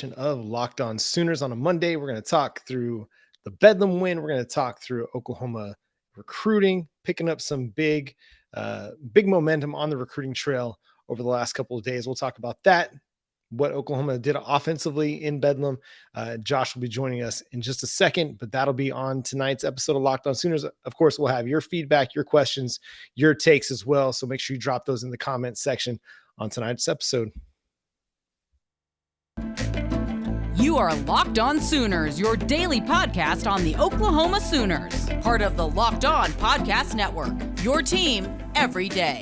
Of Locked On Sooners on a Monday. We're going to talk through the Bedlam win. We're going to talk through Oklahoma recruiting, picking up some big momentum on the recruiting trail over the last couple of days. We'll talk about that, what Oklahoma did offensively in Bedlam. Josh will be joining us in just a second, but that'll be on tonight's episode of Locked On Sooners. Of course, we'll have your feedback, your questions, your takes as well. So make sure you drop those in the comments section on tonight's episode. You are Locked On Sooners, your daily podcast on the Oklahoma Sooners, part of the Locked On Podcast Network, your team every day.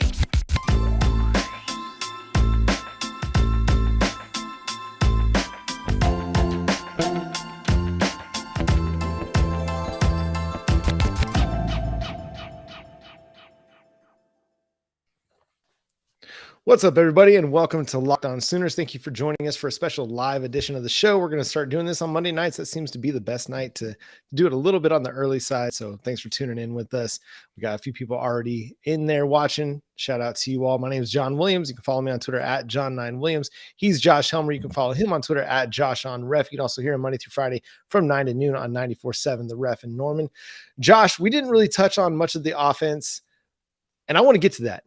What's up, everybody, and welcome to Locked On Sooners. Thank you for joining us for a special live edition of the show. We're going to start doing this on Monday nights. That seems to be the best night to do it a little bit on the early side. So thanks for tuning in with us. We got a few people already in there watching. Shout out to you all. My name is John Williams. You can follow me on Twitter at John9Williams. He's Josh Helmer. You can follow him on Twitter at JoshOnRef. You can also hear him Monday through Friday from 9 to noon on 94.7 The Ref in Norman. Josh, we didn't really touch on much of the offense, and I want to get to that.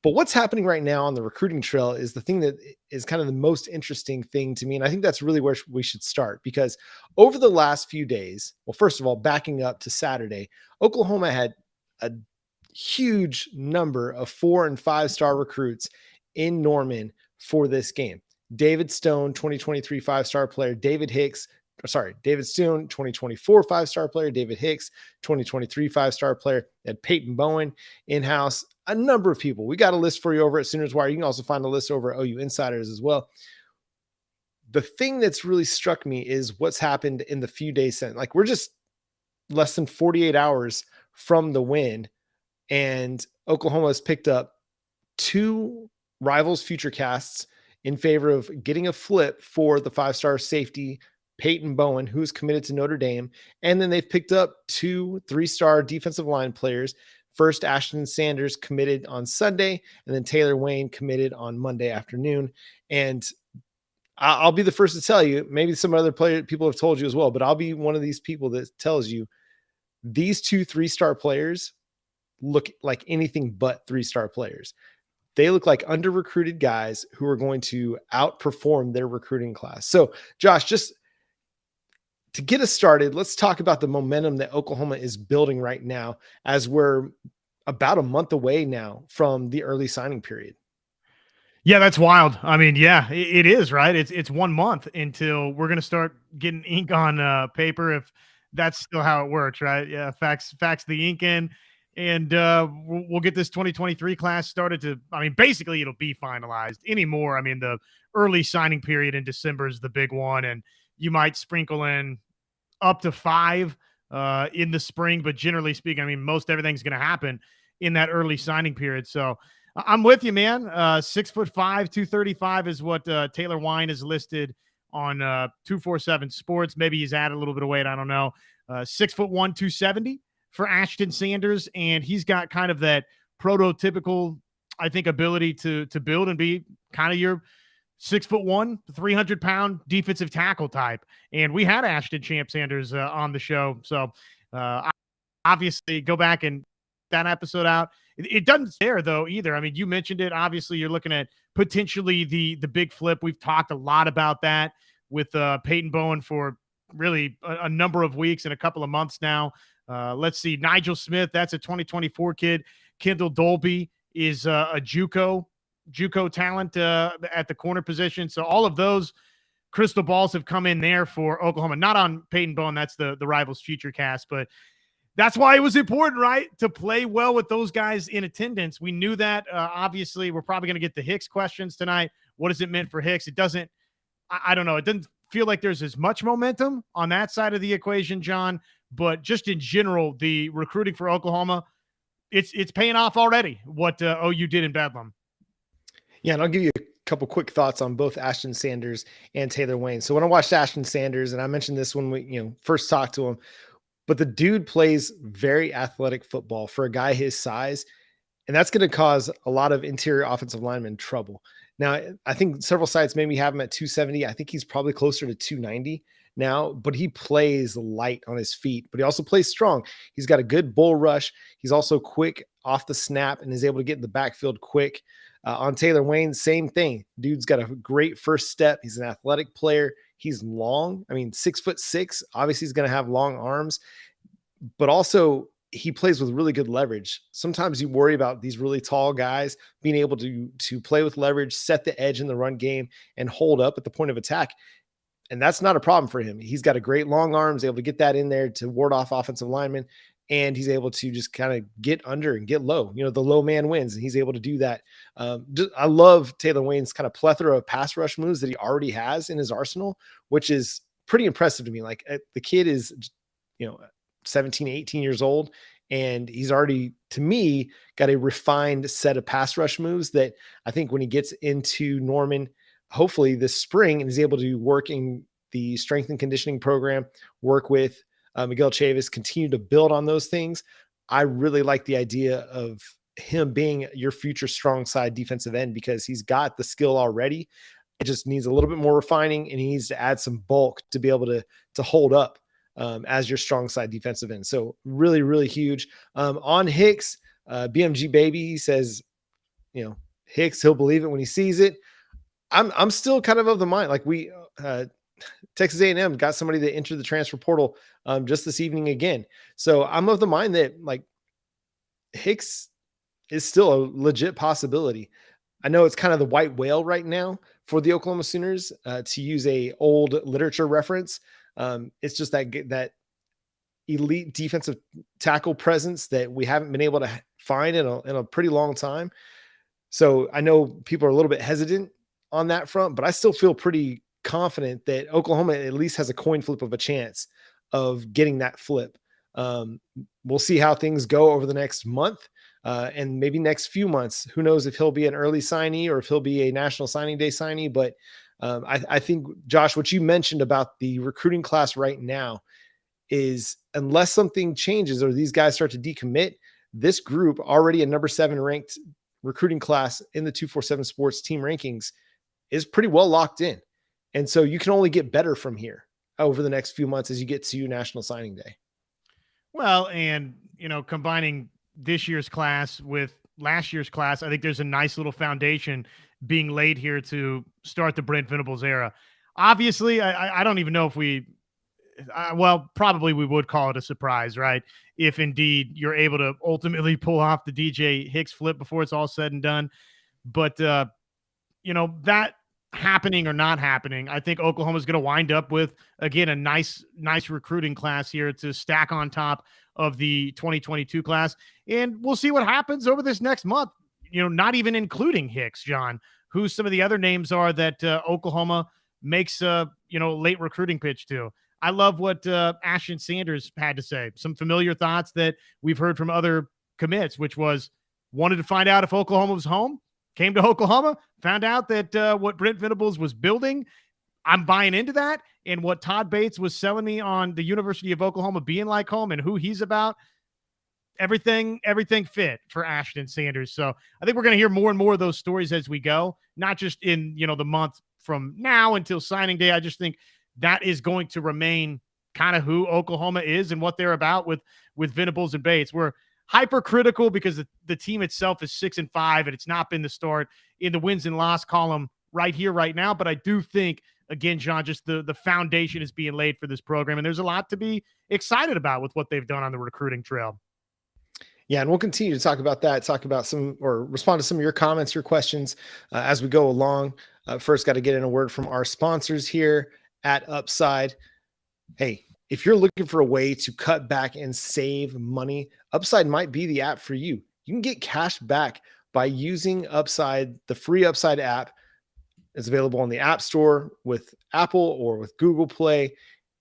But what's happening right now on the recruiting trail is the thing that is kind of the most interesting thing to me. And I think that's really where we should start, because over the last few days, well, first of all, backing up to Saturday, Oklahoma had a huge number of 4- and 5-star recruits in Norman for this game. David Stone, 2023 5-star player, David Stone, 2024 5-star player, David Hicks, 2023 5-star player, and Peyton Bowen in-house. A number of people. We got a list for you over at Sooners Wire. You can also find a list over at OU Insiders as well. The thing that's really struck me is what's happened in the few days since. Like, we're just less than 48 hours from the win, and Oklahoma has picked up 2 Rivals future casts in favor of getting a flip for the 5-star safety Peyton Bowen, who's committed to Notre Dame. And then they've picked up 2 3-star defensive line players. First, Ashton Sanders committed on Sunday, and then Taylor Wayne committed on Monday afternoon. And I'll be the first to tell you, maybe some other people have told you as well, but I'll be one of these people that tells you these 2 3-star players look like anything but 3-star players. They look like under-recruited guys who are going to outperform their recruiting class. So, Josh, just to get us started, let's talk about the momentum that Oklahoma is building right now, as we're about a month away now from the early signing period. Yeah, that's wild. I mean, yeah, it is, right? It's 1 month until we're going to start getting ink on paper, if that's still how it works, right? Yeah, fax the ink in, and we'll get this 2023 class started to, I mean, basically it'll be finalized anymore. I mean, the early signing period in December is the big one, and you might sprinkle in up to 5 in the spring, but generally speaking, I mean, most everything's going to happen in that early signing period. So I'm with you, man. 6'5", 235 is what Taylor Wine is listed on 247 Sports. Maybe he's added a little bit of weight, I don't know. 6'1", 270 for Ashton Sanders, and he's got kind of that prototypical, I think, ability to build and be kind of your 6'1", 300-pound defensive tackle type. And we had Ashton Champ Sanders on the show. So obviously go back and that episode out. It doesn't stare though either. I mean, you mentioned it. Obviously you're looking at potentially the big flip. We've talked a lot about that with Peyton Bowen for really a number of weeks and a couple of months now. Let's see. Nigel Smith, that's a 2024 kid. Kendall Dolby is a JUCO talent at the corner position. So all of those crystal balls have come in there for Oklahoma. Not on Peyton Bowen, that's the Rivals future cast, but that's why it was important, right, to play well with those guys in attendance. We knew that. Obviously, we're probably going to get the Hicks questions tonight. What does it mean for Hicks? It doesn't – I don't know. It doesn't feel like there's as much momentum on that side of the equation, John, but just in general, the recruiting for Oklahoma, it's paying off already, what OU did in Bedlam. Yeah, and I'll give you a couple quick thoughts on both Ashton Sanders and Taylor Wayne. So when I watched Ashton Sanders, and I mentioned this when we first talked to him, but the dude plays very athletic football for a guy his size, and that's going to cause a lot of interior offensive linemen trouble. Now, I think several sites maybe have him at 270. I think he's probably closer to 290 now, but he plays light on his feet, but he also plays strong. He's got a good bull rush. He's also quick off the snap and is able to get in the backfield quick. On Taylor Wayne, same thing. Dude's got a great first step. He's an athletic player. He's long. I mean, 6'6". Obviously, he's going to have long arms, but also he plays with really good leverage. Sometimes you worry about these really tall guys being able to play with leverage, set the edge in the run game, and hold up at the point of attack. And that's not a problem for him. He's got a great long arms, able to get that in there to ward off offensive linemen, and he's able to just kind of get under and get low. You know, the low man wins, and he's able to do that. I love Taylor Wayne's kind of plethora of pass rush moves that he already has in his arsenal, which is pretty impressive to me. Like the kid is, 17, 18 years old, and he's already, to me, got a refined set of pass rush moves that I think when he gets into Norman, hopefully this spring, and is able to work in the strength and conditioning program, work with Miguel Chavis, continue to build on those things. I really like the idea of him being your future strong side defensive end because he's got the skill already. It just needs a little bit more refining, and he needs to add some bulk to be able to hold up as your strong side defensive end. So really, really huge. On Hicks, BMG Baby, he says, Hicks, he'll believe it when he sees it. I'm still kind of the mind. Like Texas A&M got somebody that entered the transfer portal just this evening again. So I'm of the mind that like Hicks is still a legit possibility. I know it's kind of the white whale right now for the Oklahoma Sooners, to use a old literature reference. It's just that elite defensive tackle presence that we haven't been able to find in a pretty long time. So I know people are a little bit hesitant on that front, but I still feel pretty confident that Oklahoma at least has a coin flip of a chance of getting that flip. We'll see how things go over the next month and maybe next few months. Who knows if he'll be an early signee or if he'll be a National Signing Day signee. But I think, Josh, what you mentioned about the recruiting class right now is unless something changes or these guys start to decommit, this group, already a number 7 ranked recruiting class in the 247 Sports team rankings, is pretty well locked in. And so you can only get better from here over the next few months as you get to National Signing Day. Well, and, combining this year's class with last year's class, I think there's a nice little foundation being laid here to start the Brent Venables era. Obviously, I don't even know if probably we would call it a surprise, right? If indeed you're able to ultimately pull off the DJ Hicks flip before it's all said and done. But, that happening or not happening, I think Oklahoma's going to wind up with, again, a nice recruiting class here to stack on top of the 2022 class. And we'll see what happens over this next month, not even including Hicks, John, who some of the other names are that Oklahoma makes a, late recruiting pitch to. I love what Ashton Sanders had to say. Some familiar thoughts that we've heard from other commits, which was wanted to find out if Oklahoma was home, came to Oklahoma, found out that what Brent Venables was building, I'm buying into that. And what Todd Bates was selling me on the University of Oklahoma being like home and who he's about, everything fit for Ashton Sanders. So I think we're going to hear more and more of those stories as we go, not just in, the month from now until signing day. I just think that is going to remain kind of who Oklahoma is and what they're about with Venables and Bates. We're hypercritical because the team itself is 6-5 and it's not been the start in the wins and loss column right here, right now. But I do think, again, John, just the foundation is being laid for this program. And there's a lot to be excited about with what they've done on the recruiting trail. Yeah, and we'll continue to talk about that, talk about respond to some of your comments, your questions as we go along. First, got to get in a word from our sponsors here at Upside. Hey, if you're looking for a way to cut back and save money, Upside might be the app for you. You can get cash back by using Upside, the free Upside app. It's available on the App Store with Apple or with Google Play.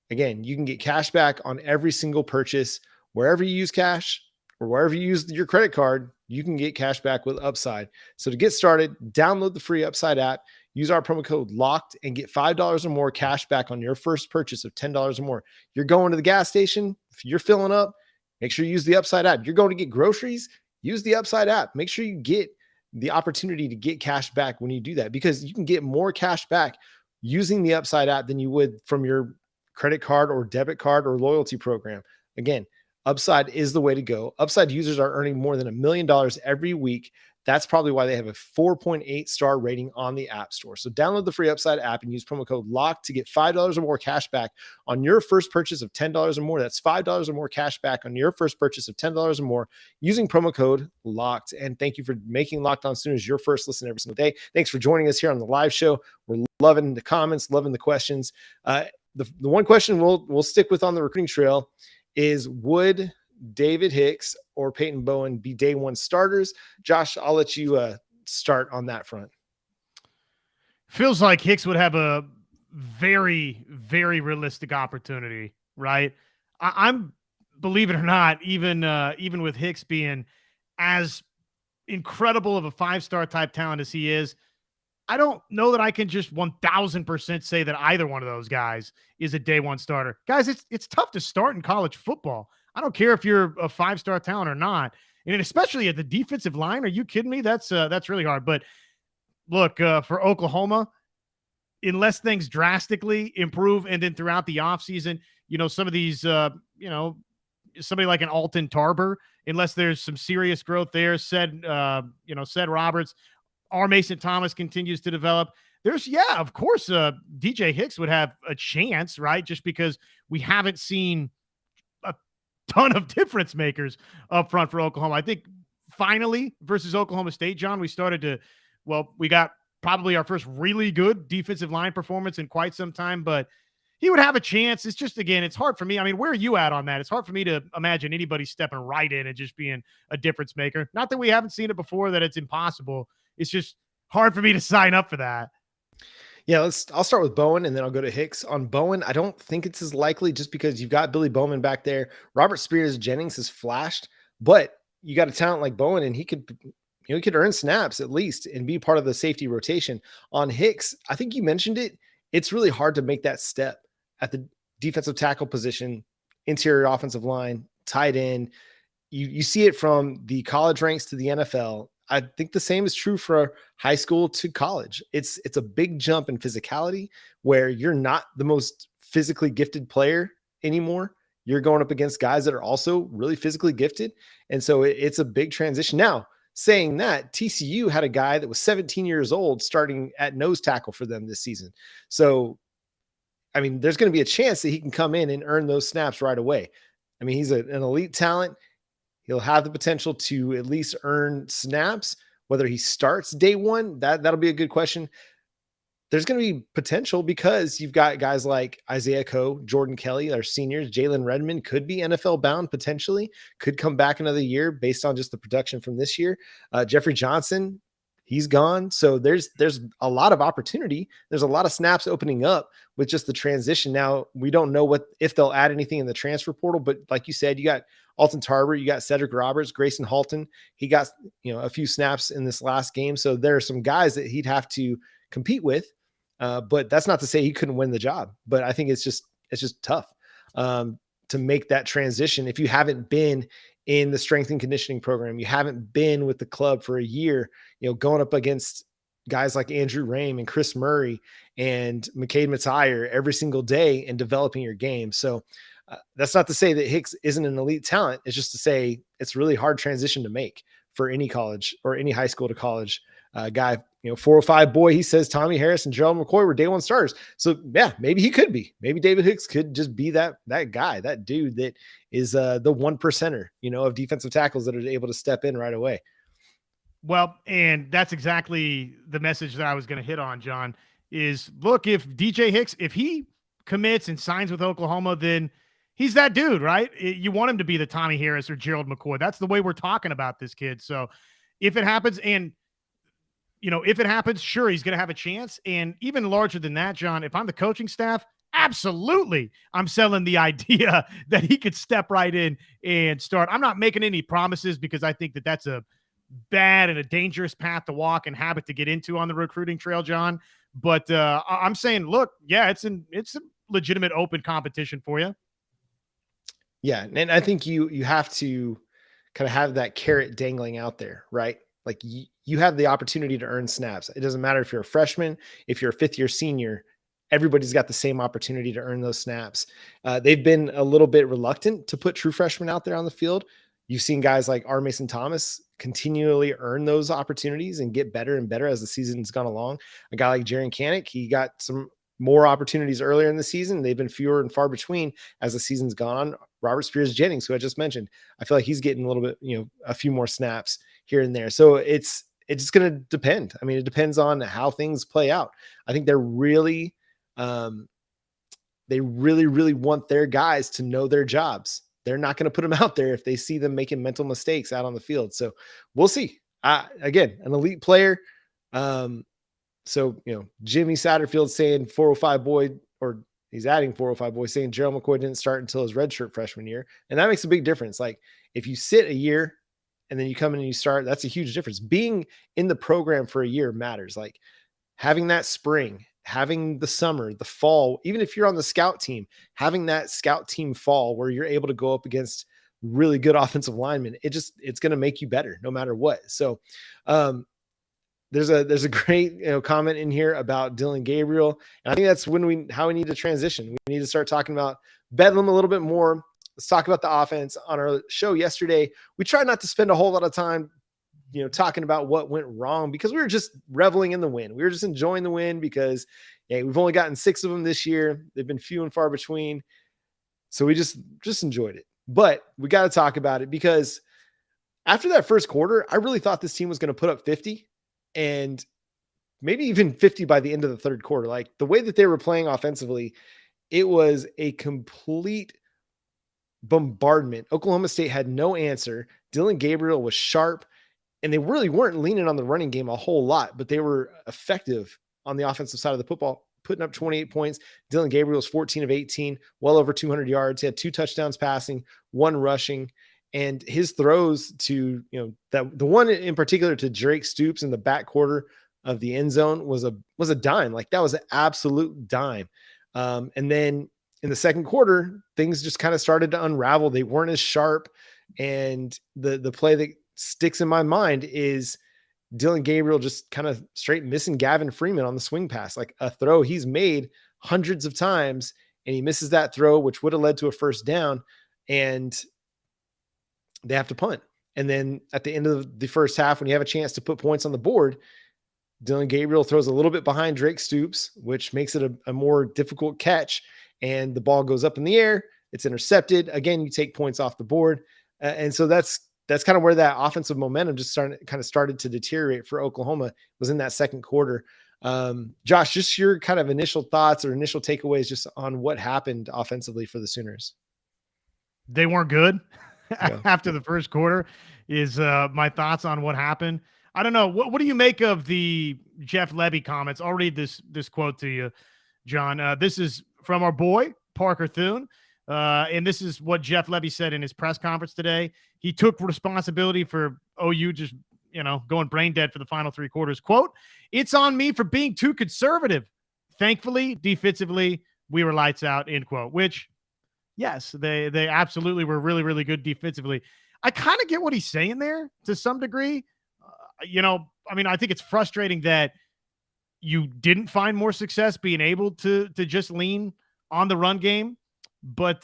Again, you can get cash back on every single purchase. Wherever you use cash or wherever you use your credit card, you can get cash back with Upside. So to get started, download the free Upside app. Use our promo code LOCKED and get $5 or more cash back on your first purchase of $10 or more. You're going to the gas station, if you're filling up, make sure you use the Upside app. You're going to get groceries, use the Upside app. Make sure you get the opportunity to get cash back when you do that, because you can get more cash back using the Upside app than you would from your credit card or debit card or loyalty program. Again, Upside is the way to go. Upside users are earning more than $1 million every week. That's probably why they have a 4.8 star rating on the App Store. So download the free Upside app and use promo code LOCK to get $5 or more cash back on your first purchase of $10 or more. That's $5 or more cash back on your first purchase of $10 or more using promo code LOCKED. And thank you for making Locked On Sooners your first listen every single day. Thanks for joining us here on the live show. We're loving the comments, loving the questions. The one question we'll stick with on the recruiting trail is, would David Hicks or Peyton Bowen be day one starters? Josh, I'll let you start on that front. Feels like Hicks would have a very, very realistic opportunity, right? I'm, believe it or not, even with Hicks being as incredible of a 5-star type talent as he is, I don't know that I can just 1000% say that either one of those guys is a day one starter. Guys, it's tough to start in college football. I don't care if you're a 5-star talent or not. And especially at the defensive line, are you kidding me? That's really hard. But look, for Oklahoma, unless things drastically improve, and then throughout the offseason, some of these, somebody like an Alton Tarber, unless there's some serious growth there, said Roberts, R. Mason Thomas continues to develop. Of course, DJ Hicks would have a chance, right? Just because we haven't seen a ton of difference makers up front for Oklahoma. I think finally versus Oklahoma State, John, we got probably our first really good defensive line performance in quite some time, but he would have a chance. It's just, again, it's hard for me. I mean, where are you at on that? It's hard for me to imagine anybody stepping right in and just being a difference maker. Not that we haven't seen it before, that it's impossible. It's just hard for me to sign up for that. Yeah, I'll start with Bowen and then I'll go to Hicks. On Bowen, I don't think it's as likely, just because you've got Billy Bowman back there. Robert Spears Jennings has flashed, but you got a talent like Bowen and he could earn snaps at least and be part of the safety rotation. On Hicks, I think you mentioned it. It's really hard to make that step at the defensive tackle position, interior offensive line, tight end. You see it from the college ranks to the NFL. I think the same is true for high school to college. It's a big jump in physicality where you're not the most physically gifted player anymore. You're going up against guys that are also really physically gifted. And so it's a big transition. Now, saying that, TCU had a guy that was 17 years old starting at nose tackle for them this season. So, I mean, there's going to be a chance that he can come in and earn those snaps right away. I mean, he's an elite talent. He'll have the potential to at least earn snaps. Whether he starts day one, that'll be a good question. There's going to be potential because you've got guys like Isaiah Coe, Jordan Kelly, our seniors. Jalen Redmond could be NFL bound potentially, could come back another year based on just the production from this year. Jeffrey Johnson, he's gone. So there's a lot of opportunity. There's a lot of snaps opening up with just the transition. Now, we don't know if they'll add anything in the transfer portal, but like you said, you got Alton Tarber, you got Cedric Roberts, Grayson Halton. He got, a few snaps in this last game. So there are some guys that he'd have to compete with. But that's not to say he couldn't win the job. But I think it's just tough to make that transition. If you haven't been in the strength and conditioning program, you haven't been with the club for a year, going up against guys like Andrew Rame and Chris Murray and McCade Matire every single day and developing your game. So that's not to say that Hicks isn't an elite talent. It's just to say it's really hard transition to make for any college or any high school to college guy. 405 boy, he says Tommy Harris and Gerald McCoy were day one starters. So yeah, maybe he could be. Maybe David Hicks could just be that guy, that dude that is the 1%er, of defensive tackles that are able to step in right away. Well, and that's exactly the message that I was going to hit on, John, is look, if DJ Hicks, if he commits and signs with Oklahoma, then he's that dude, right? You want him to be the Tommy Harris or Gerald McCoy. That's the way we're talking about this kid. So if it happens, and if it happens, sure, he's going to have a chance. And even larger than that, John, if I'm the coaching staff, absolutely, I'm selling the idea that he could step right in and start. I'm not making any promises because I think that that's a bad and a dangerous path to walk and habit to get into on the recruiting trail, John. But I'm saying, look, yeah, it's a legitimate open competition for you. Yeah, and I think you have to kind of have that carrot dangling out there, right? Like you have the opportunity to earn snaps. It doesn't matter if you're a freshman, if you're a fifth-year senior, everybody's got the same opportunity to earn those snaps. They've been a little bit reluctant to put true freshmen out there on the field. You've seen guys like R. Mason Thomas continually earn those opportunities and get better and better as the season's gone along. A guy like Jaren Kanak, he got some more opportunities earlier in the season. They've been fewer and far between as the season's gone on. Robert Spears Jennings, who I just mentioned, I feel like he's getting a little bit, a few more snaps here and there. So it's going to depend. I mean, it depends on how things play out. I think they're really, they really want their guys to know their jobs. They're not going to put them out there if they see them making mental mistakes out on the field. So we'll see. Again, an elite player. So, Jimmy Satterfield saying 405 boy, or he's adding 405 boy, saying Gerald McCoy didn't start until his redshirt freshman year. And that makes a big difference. Like if you sit a year and then you come in and you start, that's a huge difference. Being in the program for a year matters. Like having that spring, having the summer, the fall, even if you're on the scout team, having that scout team fall where you're able to go up against really good offensive linemen, it's going to make you better no matter what. So, there's a great comment in here about Dillon Gabriel. And I think that's how we need to transition. We need to start talking about Bedlam a little bit more. Let's talk about the offense. On our show yesterday, we tried not to spend a whole lot of time, talking about what went wrong because we were just reveling in the win. We were just enjoying the win because we've only gotten 6 of them this year. They've been few and far between. So we just enjoyed it. But we got to talk about it because after that first quarter, I really thought this team was going to put up 50 and maybe even 50 by the end of the third quarter. Like the way that they were playing offensively, it was a complete bombardment. Oklahoma State had no answer. Dillon Gabriel was sharp, and they really weren't leaning on the running game a whole lot, but they were effective on the offensive side of the football, putting up 28 points. Dillon Gabriel was 14 of 18, well over 200 yards. He had 2 touchdowns passing, 1 rushing. And his throws to, the one in particular to Drake Stoops in the back quarter of the end zone was a dime. Like that was an absolute dime. And then in the second quarter, things just kind of started to unravel. They weren't as sharp. And the play that sticks in my mind is Dillon Gabriel just kind of straight missing Gavin Freeman on the swing pass, like a throw he's made hundreds of times, and he misses that throw, which would have led to a first down. And they have to punt. And then at the end of the first half, when you have a chance to put points on the board, Dillon Gabriel throws a little bit behind Drake Stoops, which makes it a more difficult catch. And the ball goes up in the air. It's intercepted. Again, you take points off the board. And so that's kind of where that offensive momentum just started to deteriorate for Oklahoma, was in that second quarter. Josh, just your kind of initial thoughts or initial takeaways just on what happened offensively for the Sooners. They weren't good. Yeah. After the first quarter is my thoughts on what happened. I don't know. What do you make of the Jeff Lebby comments? I'll read this quote to you, John. This is from our boy, Parker Thune. And this is what Jeff Lebby said in his press conference today. He took responsibility for OU just, going brain dead for the final 3 quarters. Quote, "It's on me for being too conservative. Thankfully, defensively, we were lights out," end quote, which, yes, they absolutely were really, really good defensively. I kind of get what he's saying there to some degree. I think it's frustrating that you didn't find more success being able to just lean on the run game. But,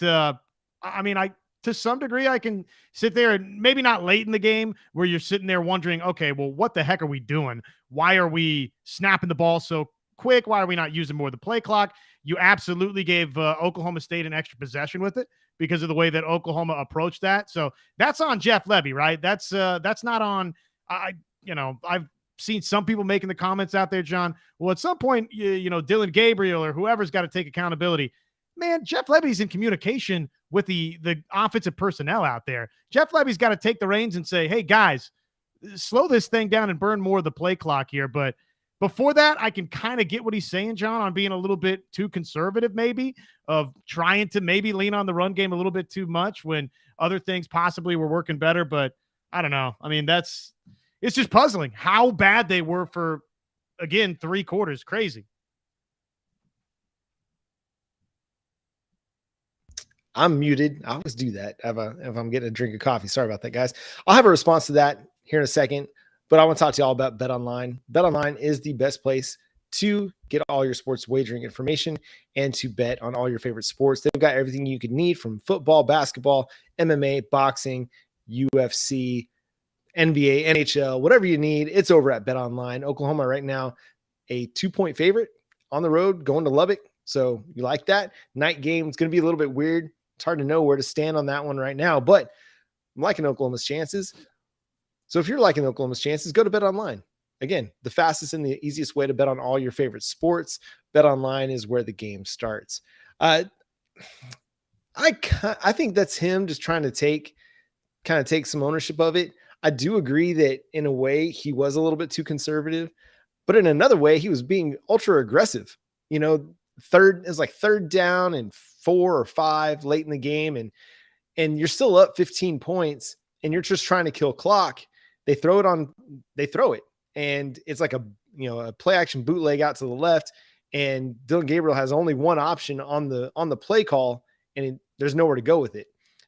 to some degree, I can sit there and maybe not late in the game where you're sitting there wondering, okay, well, what the heck are we doing? Why are we snapping the ball so quick? Why are we not using more of the play clock? You absolutely gave Oklahoma State an extra possession with it because of the way that Oklahoma approached that. So that's on Jeff Lebby, right? That's not on, I've seen some people making the comments out there, John. Well, at some point, Dillon Gabriel or whoever's got to take accountability. Man, Jeff Lebby's in communication with the offensive personnel out there. Jeff Lebby's got to take the reins and say, hey, guys, slow this thing down and burn more of the play clock here. But before that, I can kind of get what he's saying, John, on being a little bit too conservative, maybe, of trying to maybe lean on the run game a little bit too much when other things possibly were working better. But I don't know. I mean, it's just puzzling how bad they were for, again, 3 quarters. Crazy. I'm muted. I always do that if I'm getting a drink of coffee. Sorry about that, guys. I'll have a response to that here in a second. But I want to talk to y'all about BetOnline. BetOnline is the best place to get all your sports wagering information and to bet on all your favorite sports. They've got everything you could need from football, basketball, MMA, boxing, UFC, NBA, NHL, whatever you need. It's over at BetOnline. Oklahoma right now, a 2-point favorite on the road going to Lubbock. So you like that? Night game. It's going to be a little bit weird. It's hard to know where to stand on that one right now, but I'm liking Oklahoma's chances. So if you're liking Oklahoma's chances, go to BetOnline. Again, the fastest and the easiest way to bet on all your favorite sports. BetOnline is where the game starts. I think that's him just trying to take some ownership of it. I do agree that in a way he was a little bit too conservative, but in another way he was being ultra aggressive. You know, third down and 4 or 5 late in the game, and you're still up 15 points, and you're just trying to kill clock. They throw it, and it's like a play action bootleg out to the left, and Dillon Gabriel has only one option on the play call, and there's nowhere to go with it.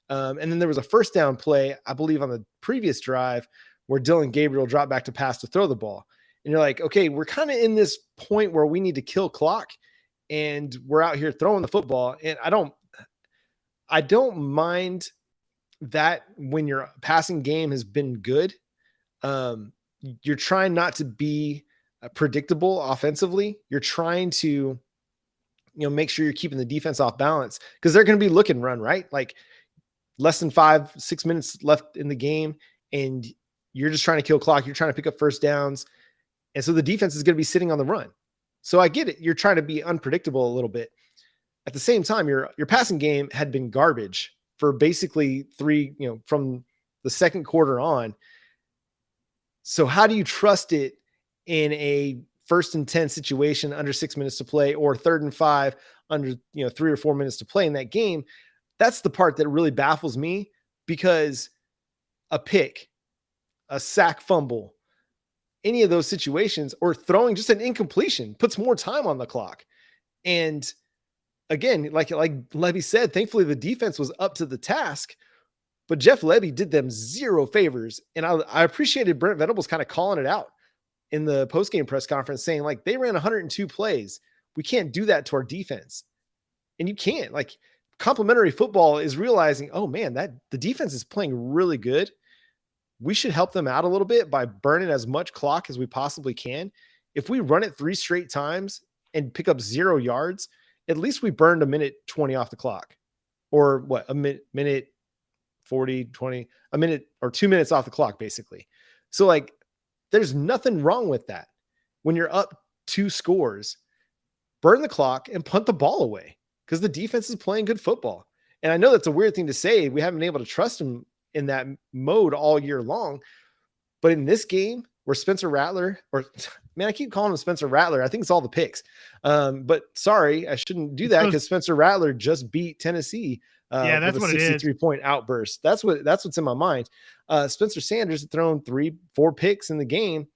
And then there was a first down play, I believe, on the previous drive where Dillon Gabriel dropped back to pass to throw the ball. And you're like, okay, we're kind of in this point where we need to kill clock, and we're out here throwing the football. And I don't mind that when your passing game has been good. You're trying not to be predictable offensively. You're trying to, make sure you're keeping the defense off balance, because they're going to be look and run, right? Like less than 5-6 minutes left in the game, and you're just trying to kill clock. You're trying to pick up first downs. And so the defense is going to be sitting on the run. So I get it. You're trying to be unpredictable a little bit. At the same time, your passing game had been garbage for basically from the second quarter on. So how do you trust it in a 1st and 10 situation under 6 minutes to play, or 3rd and 5 under 3 or 4 minutes to play in that game? That's the part that really baffles me, because a pick, a sack fumble, any of those situations, or throwing just an incompletion puts more time on the clock. And again, like Levy said, thankfully the defense was up to the task, but Jeff Levy did them zero favors. And I appreciated Brent Venables kind of calling it out in the postgame press conference, saying like, they ran 102 plays. We can't do that to our defense. And you can't. Like, complimentary football is realizing, oh man, that the defense is playing really good. We should help them out a little bit by burning as much clock as we possibly can. If we run it 3 straight times and pick up 0 yards, at least we burned a minute 20 off the clock, or what, a minute 40, 20, a minute or 2 minutes off the clock, basically. So like, there's nothing wrong with that. When you're up 2 scores, burn the clock and punt the ball away, because the defense is playing good football. And I know that's a weird thing to say. We haven't been able to trust them in that mode all year long. But in this game where Spencer Rattler, I keep calling him Spencer Rattler. I think it's all the picks. But sorry, I shouldn't do that, because Spencer Rattler just beat Tennessee. That's what it is. 63-point outburst. That's what's in my mind. Spencer Sanders had thrown 3-4 picks in the game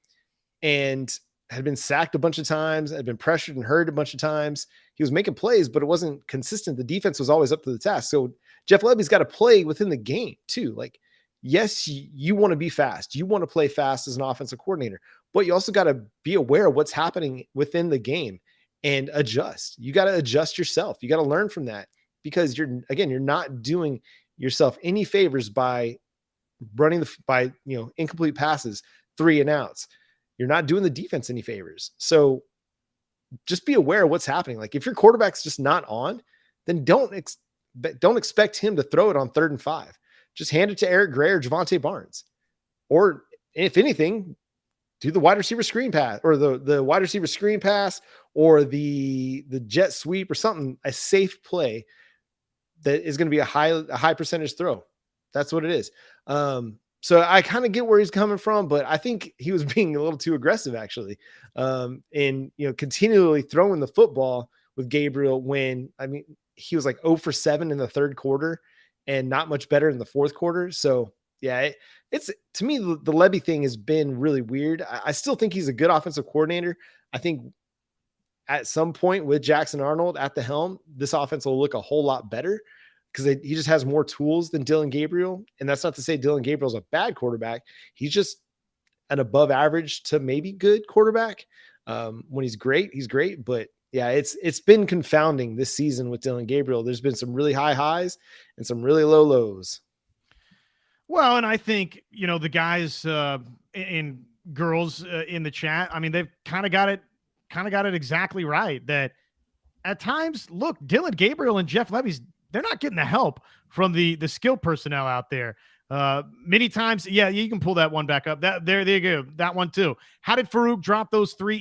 and had been sacked a bunch of times, had been pressured and hurt a bunch of times. He was making plays, but it wasn't consistent. The defense was always up to the task. So Jeff Levy's got to play within the game too. Like, yes, you want to be fast. You want to play fast as an offensive coordinator, but you also got to be aware of what's happening within the game and adjust. You got to adjust yourself. You got to learn from that, because you're not doing yourself any favors by running incomplete passes, 3 and outs. You're not doing the defense any favors. So just be aware of what's happening. Like, if your quarterback's just not on, then don't expect him to throw it on 3rd and 5. Just hand it to Eric Gray or Javonte Barnes. Or if anything, do the wide receiver screen pass, or the wide receiver screen pass, or the jet sweep or something, a safe play that is going to be a high percentage throw. That's what it is. So I kind of get where he's coming from, but I think he was being a little too aggressive, actually. And continually throwing the football with Gabriel, when, he was like 0 for 7 in the 3rd quarter and not much better in the 4th quarter. So yeah, it's to me, the Levy thing has been really weird. I still think he's a good offensive coordinator. I think at some point with Jackson Arnold at the helm, this offense will look a whole lot better, because he just has more tools than Dillon Gabriel. And that's not to say Dillon Gabriel's a bad quarterback. He's just an above average to maybe good quarterback. When he's great, but yeah, it's been confounding this season with Dillon Gabriel. There's been some really high highs and some really low lows. Well, and I think, the guys and girls in the chat, I mean, they've kind of got it exactly right, that at times, look, Dillon Gabriel and Jeff Lebby's, they're not getting the help from the skill personnel out there. Many times, yeah, you can pull that one back up. There you go. That one too. How did Farouk drop those 3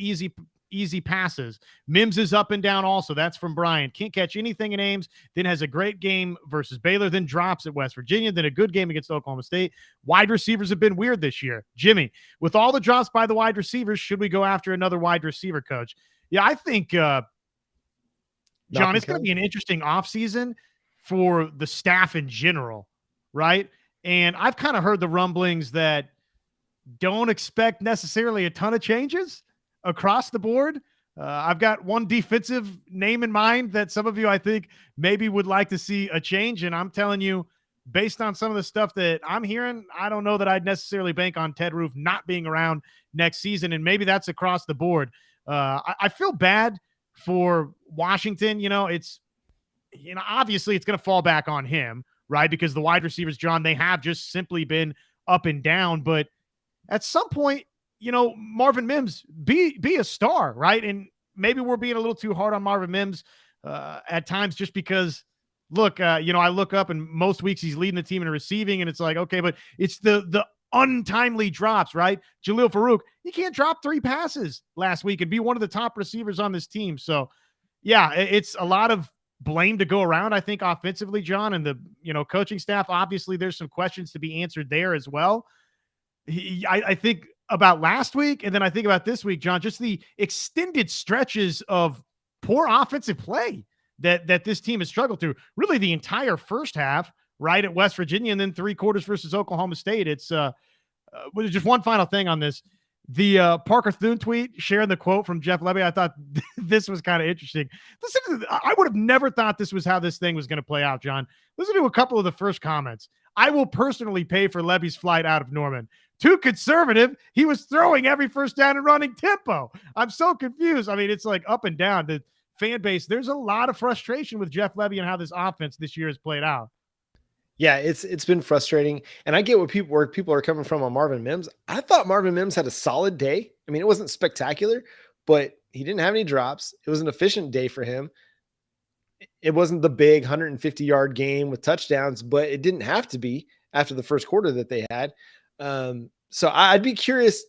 easy passes? Mims is up and down also. That's from Brian. Can't catch anything in Ames, then has a great game versus Baylor, then drops at West Virginia, then a good game against Oklahoma State. Wide receivers have been weird this year. Jimmy, with all the drops by the wide receivers, should we go after another wide receiver coach? Yeah, I think, John, it's going to be an interesting offseason for the staff in general, right? And I've kind of heard the rumblings that don't expect necessarily a ton of changes across the board. I've got one defensive name in mind that some of you, I think, maybe would like to see a change. And I'm telling you, based on some of the stuff that I'm hearing, I don't know that I'd necessarily bank on Ted Roof not being around next season. And maybe that's across the board. I feel bad for Washington. Obviously it's going to fall back on him, right? Because the wide receivers, John, they have just simply been up and down. But at some point, Marvin Mims, be a star, right? And maybe we're being a little too hard on Marvin Mims at times, just because, look, I look up and most weeks he's leading the team in receiving, and it's like, okay, but it's the untimely drops, right? Jalil Farouk, he can't drop 3 passes last week and be one of the top receivers on this team. So, yeah, it's a lot of blame to go around, I think, offensively, John, and the coaching staff. Obviously, there's some questions to be answered there as well. I think about last week, and then I think about this week, John, just the extended stretches of poor offensive play that this team has struggled through. Really, the entire first half, right, at West Virginia, and then 3 quarters versus Oklahoma State. It's just one final thing on this. The Parker Thune tweet sharing the quote from Jeff Lebby, I thought this was kind of interesting. I would have never thought this was how this thing was going to play out, John. Listen to a couple of the first comments. I will personally pay for Lebby's flight out of Norman. Too conservative. He was throwing every first down and running tempo. I'm so confused. I mean, it's like up and down. The fan base, there's a lot of frustration with Jeff Lebby and how this offense this year has played out. Yeah, it's been frustrating, and I get where people are coming from on Marvin Mims. I thought Marvin Mims had a solid day. I mean, it wasn't spectacular, but he didn't have any drops. It was an efficient day for him. It wasn't the big 150-yard game with touchdowns, but it didn't have to be after the first quarter that they had. So I'd be curious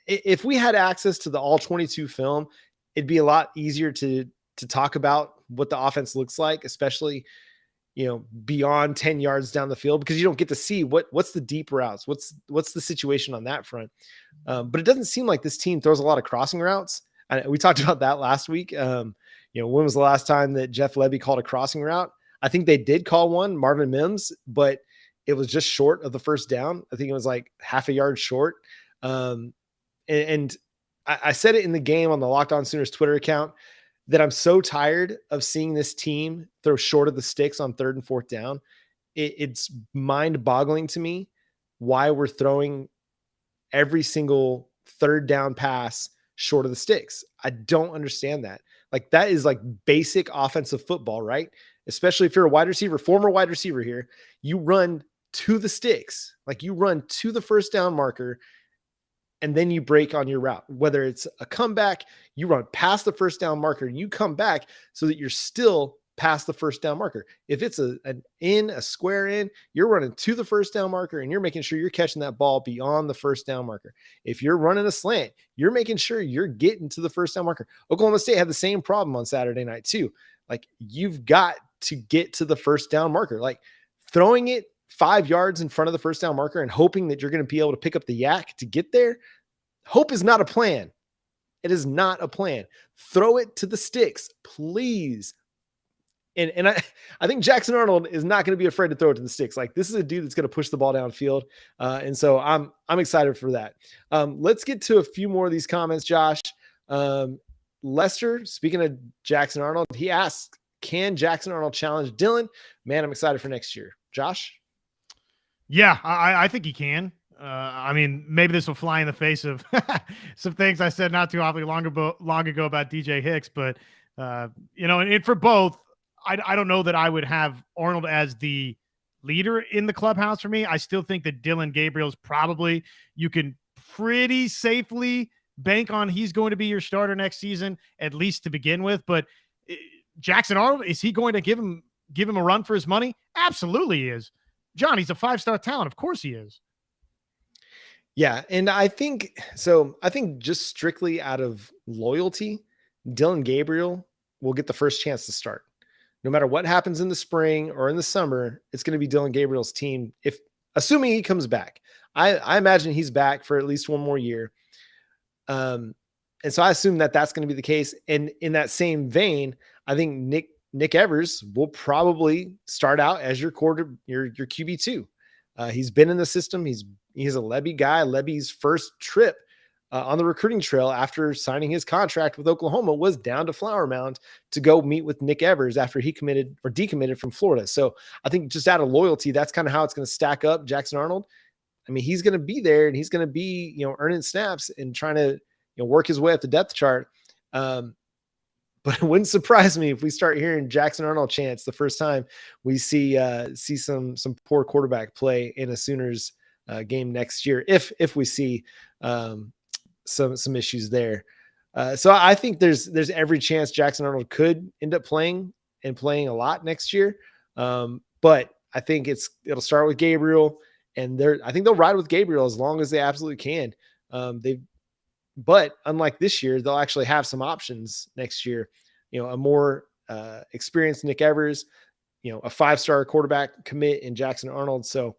if we had access to the all 22 film. It'd be a lot easier to talk about what the offense looks like, especially beyond 10 yards down the field, because you don't get to see what's the deep routes, what's the situation on that front. But it doesn't seem like this team throws a lot of crossing routes. We talked about that last week. When was the last time that Jeff Lebby called a crossing route? I think they did call one, Marvin Mims, but it was just short of the first down. I think it was like half a yard short. And I said it in the game on the Locked On Sooners Twitter account that I'm so tired of seeing this team throw short of the sticks on 3rd and 4th down. It's mind-boggling to me why we're throwing every single 3rd down pass short of the sticks. I don't understand that. Like, that is like basic offensive football, right? Especially if you're a wide receiver, former wide receiver here, you run to the sticks. Like, you run to the first down marker, and then you break on your route. Whether it's a comeback, you run past the first down marker and you come back so that you're still past the first down marker. If it's a square in, you're running to the first down marker and you're making sure you're catching that ball beyond the first down marker. If you're running a slant, you're making sure you're getting to the first down marker. Oklahoma State had the same problem on Saturday night too. Like, you've got to get to the first down marker. Like, throwing it 5 yards in front of the first down marker and hoping that you're going to be able to pick up the yak to get there. Hope is not a plan. It is not a plan. Throw it to the sticks, please. And I think Jackson Arnold is not going to be afraid to throw it to the sticks. Like, this is a dude that's going to push the ball downfield. And so I'm excited for that. Let's get to a few more of these comments, Josh. Lester, speaking of Jackson Arnold, he asks, can Jackson Arnold challenge Dillon? Man, I'm excited for next year. Josh? Yeah, I think he can. I mean, maybe this will fly in the face of some things I said not too awfully long ago about DJ Hicks, but and for both, I don't know that I would have Arnold as the leader in the clubhouse for me. I still think that Dylan Gabriel's probably, you can pretty safely bank on he's going to be your starter next season, at least to begin with. But Jackson Arnold, is he going to give him a run for his money? Absolutely he is. John, he's a 5-star talent. Of course he is. Yeah. And I think just strictly out of loyalty, Dylan Gabriel will get the first chance to start. No matter what happens in the spring or in the summer, it's going to be Dylan Gabriel's team. Assuming he comes back, I imagine he's back for at least one more year. And so I assume that that's going to be the case. And in that same vein, I think Nick Evers will probably start out as your QB2. He's been in the system. He's a Lebby guy. Lebby's first trip on the recruiting trail after signing his contract with Oklahoma was down to Flower Mound to go meet with Nick Evers after he committed or decommitted from Florida. So I think just out of loyalty, that's kind of how it's going to stack up. Jackson Arnold, I mean, he's going to be there and he's going to be, earning snaps and trying to, work his way up the depth chart. But it wouldn't surprise me if we start hearing Jackson Arnold chants the first time we see some poor quarterback play in a Sooners game next year. If we see some issues there. So I think there's every chance Jackson Arnold could end up playing a lot next year. But I think it'll start with Gabriel, and I think they'll ride with Gabriel as long as they absolutely can. But unlike this year, they'll actually have some options next year. A more experienced Nick Evers, a 5-star quarterback commit in Jackson Arnold. So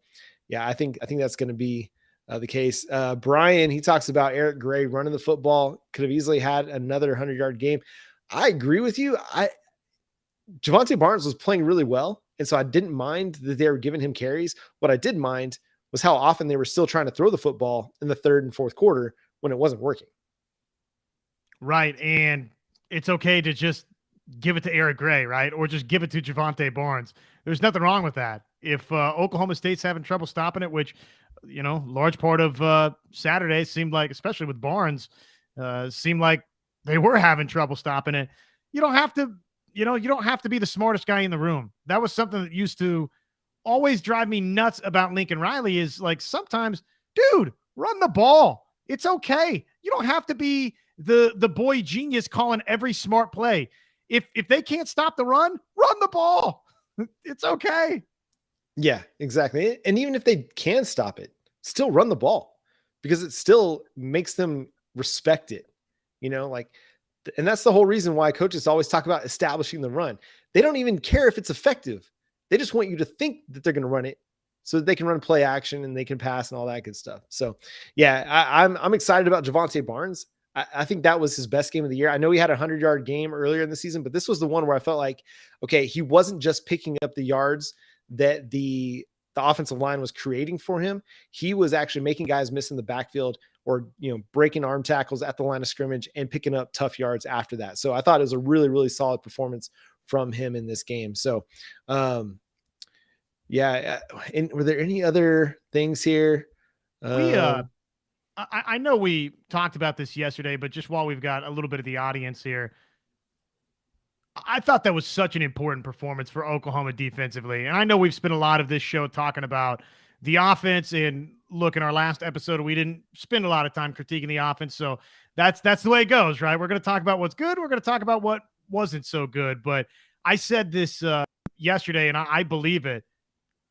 yeah, I think that's going to be the case. Brian, he talks about Eric Gray running the football, could have easily had another 100-yard game. I agree with you. Javonte Barnes was playing really well, and so I didn't mind that they were giving him carries. What I did mind was how often they were still trying to throw the football in the third and fourth quarter when it wasn't working. Right, and it's okay to just give it to Eric Gray, right? Or just give it to Javonte Barnes. There's nothing wrong with that. If Oklahoma State's having trouble stopping it, which large part of Saturday seemed like, especially with Barnes, seemed like they were having trouble stopping it. You don't have to be the smartest guy in the room. That was something that used to always drive me nuts about Lincoln Riley, is like, sometimes, dude, run the ball. It's okay. You don't have to be the boy genius calling every smart play. If they can't stop the run the ball. It's okay. Yeah, exactly. And even if they can stop it, still run the ball, because it still makes them respect it, and that's the whole reason why coaches always talk about establishing the run. They don't even care if it's effective. They just want you to think that they're going to run it so that they can run play action and they can pass and all that good stuff. So yeah, I'm excited about Javonte Barnes. I think that was his best game of the year. I know he had a 100-yard game earlier in the season, but this was the one where I felt like, okay, he wasn't just picking up the yards that the offensive line was creating for him. He was actually making guys miss in the backfield or, breaking arm tackles at the line of scrimmage and picking up tough yards after that. So I thought it was a really, really solid performance from him in this game. So, yeah. And were there any other things here? I know we talked about this yesterday, but just while we've got a little bit of the audience here, I thought that was such an important performance for Oklahoma defensively. And I know we've spent a lot of this show talking about the offense, and look, in our last episode, we didn't spend a lot of time critiquing the offense. So that's the way it goes, right? We're going to talk about what's good. We're going to talk about what wasn't so good. But I said this yesterday, and I believe it.